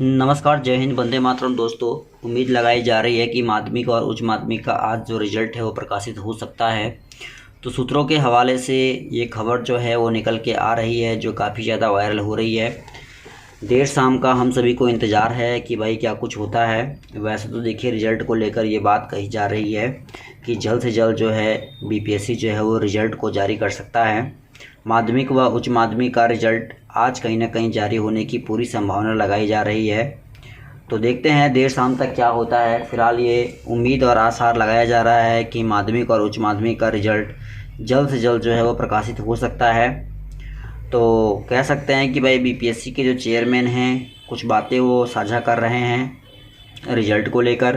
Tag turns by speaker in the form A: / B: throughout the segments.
A: नमस्कार, जय हिंद, वंदे मातरम। दोस्तों, उम्मीद लगाई जा रही है कि माध्यमिक और उच्च माध्यमिक का आज जो रिजल्ट है वो प्रकाशित हो सकता है। तो सूत्रों के हवाले से ये खबर जो है वो निकल के आ रही है, जो काफ़ी ज़्यादा वायरल हो रही है। देर शाम का हम सभी को इंतज़ार है कि भाई क्या कुछ होता है। वैसे तो देखिए, रिज़ल्ट को लेकर ये बात कही जा रही है कि जल्द से जल्द जो है बीपीएससी जो है वो रिज़ल्ट को जारी कर सकता है। माध्यमिक व उच्च माध्यमिक का रिज़ल्ट आज कहीं ना कहीं जारी होने की पूरी संभावना लगाई जा रही है। तो देखते हैं देर शाम तक क्या होता है। फिलहाल ये उम्मीद और आसार लगाया जा रहा है कि माध्यमिक और उच्च माध्यमिक का रिज़ल्ट जल्द से जल्द जो है वो प्रकाशित हो सकता है। तो कह सकते हैं कि भाई बीपीएससी के जो चेयरमैन हैं, कुछ बातें वो साझा कर रहे हैं रिज़ल्ट को लेकर।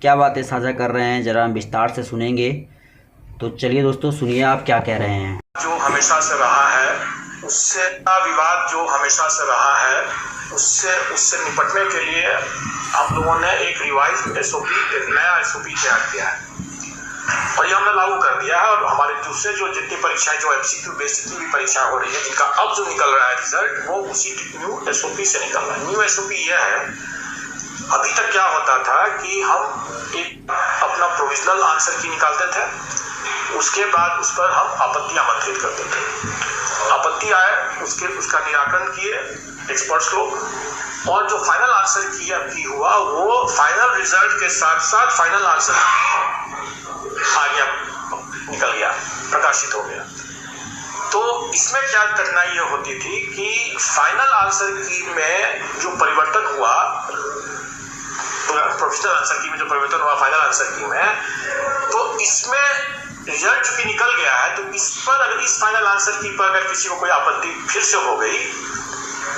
A: क्या बातें साझा कर रहे हैं ज़रा हम विस्तार से सुनेंगे। तो चलिए दोस्तों, सुनिए आप क्या कह रहे हैं।
B: जो हमेशा से रहा है, उससे विवाद जो हमेशा से रहा है, उससे निपटने के लिए हम लोगों ने एक रिवाइज एसओपी, एक नया एसओपी तैयार किया है और ये हमने लागू कर दिया है। और हमारे दूसरे जो जितनी परीक्षाएं, जो एमसीक्यू बेस्ड जितनी भी परीक्षाएं हो रही है, जिनका अब जो निकल रहा है रिजल्ट, वो उसी न्यू एसओपी से निकल रहा है। न्यू एसओपी यह है, अभी तक क्या होता था कि हम एक अपना प्रोविजनल आंसर की निकालते थे, उसके बाद उस पर हम आपत्ति आमंत्रित करते थे। आपत्ति आए, उसका निराकरण किए एक्सपर्ट्स लोग, और जो फाइनल आंसर की हुआ वो फाइनल रिजल्ट के साथ साथ फाइनल आंसर आ गया, निकल गया, प्रकाशित हो गया। तो इसमें क्या कठिनाई ये होती थी कि फाइनल आंसर की में जो परिवर्तन हुआ, प्रोविजनल आंसर की में जो परिवर्तन हुआ फाइनल आंसर की में, तो इसमें रिजल्ट चूंकि निकल गया है, तो इस पर अगर इस फाइनल आंसर की पर अगर किसी को कोई आपत्ति फिर से हो गई,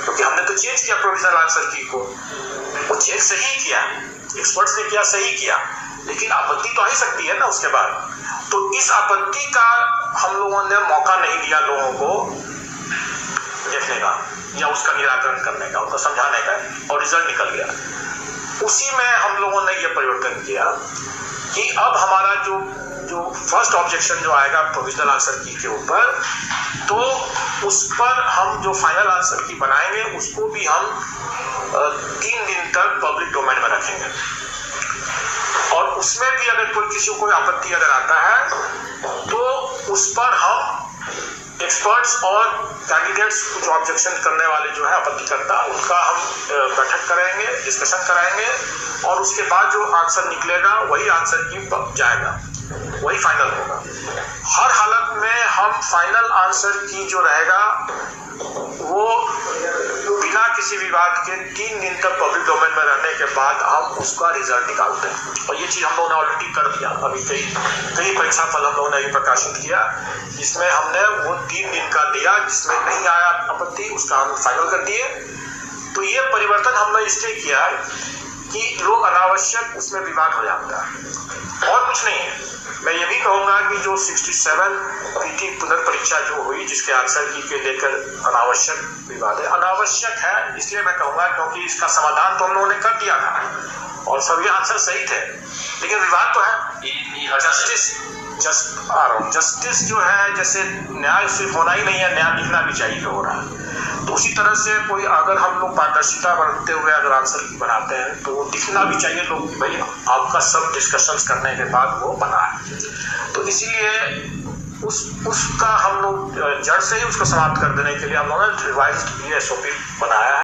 B: क्योंकि हमने तो चेंज किया प्रोविजनल आंसर की को, वो चेंज सही किया, एक्सपर्ट्स ने किया, सही किया, लेकिन आपत्ति तो आ ही सकती है ना उसके बाद। तो इस आपत्ति का हम लोगों ने मौका नहीं दिया लोगों को देखने का या उसका निराकरण करने का, उसको समझाने का, और रिजल्ट निकल गया। उसी में हम लोगों ने ये परिवर्तन किया कि अब हमारा जो फर्स्ट ऑब्जेक्शन जो आएगा प्रोविजनल आंसर की के ऊपर, तो उस पर हम जो फाइनल आंसर की बनाएंगे उसको भी हम 3 दिन तक पब्लिक डोमेन में रखेंगे। और उसमें भी अगर किसी को कोई आपत्ति अगर आता है तो उस पर हम एक्सपर्ट्स और कैंडिडेट्स जो ऑब्जेक्शन करने वाले जो है आपत्तिकर्ता, उनका हम बैठक करेंगे, डिस्कशन कराएंगे, और उसके बाद जो आंसर निकलेगा वही आंसर की जाएगा, वही फाइनल होगा। हर हालत में हम फाइनल आंसर की जो रहेगा वो बिना किसी विवाद के 3 दिन तक पब्लिक डोमेन में रहने के बाद हम उसका रिजल्ट निकालते हैं। और ये चीज़ हम लोगों ने ऑलरेडी कर दिया। अभी कई परीक्षा फल हम लोगों ने भी प्रकाशित किया, जिसमें हमने वो 3 दिन का दिया, जिसमें नहीं आया आपत्ति उसका हम फाइनल कर दिए। तो ये परिवर्तन हमने इसलिए किया कि लोग अनावश्यक उसमें विवाद हो जाता है, और कुछ नहीं है। मैं ये भी कहूँगा कि जो 67 पीटी पुनर्परीक्षा जो हुई, जिसके आंसर की के लेकर अनावश्यक विवाद है, अनावश्यक है इसलिए मैं कहूँगा क्योंकि इसका समाधान तो हम लोगों ने कर दिया था और सभी आंसर सही थे, लेकिन विवाद तो है। जस्टिस जो है, जैसे न्याय सिर्फ होना ही नहीं है, न्याय दिखना भी चाहिए हो रहा है। तो उसी तरह से कोई अगर हम लोग पारदर्शिता बरतते हुए अगर आंसर की बनाते हैं तो वो दिखना भी चाहिए लोग कि भाई आपका सब डिस्कशंस करने के बाद वो बना है। तो इसीलिए उसका हम लोग जड़ से ही उसको समाप्त कर देने के लिए हम लोगों ने रिवाइज्ड एसओपी बनाया है।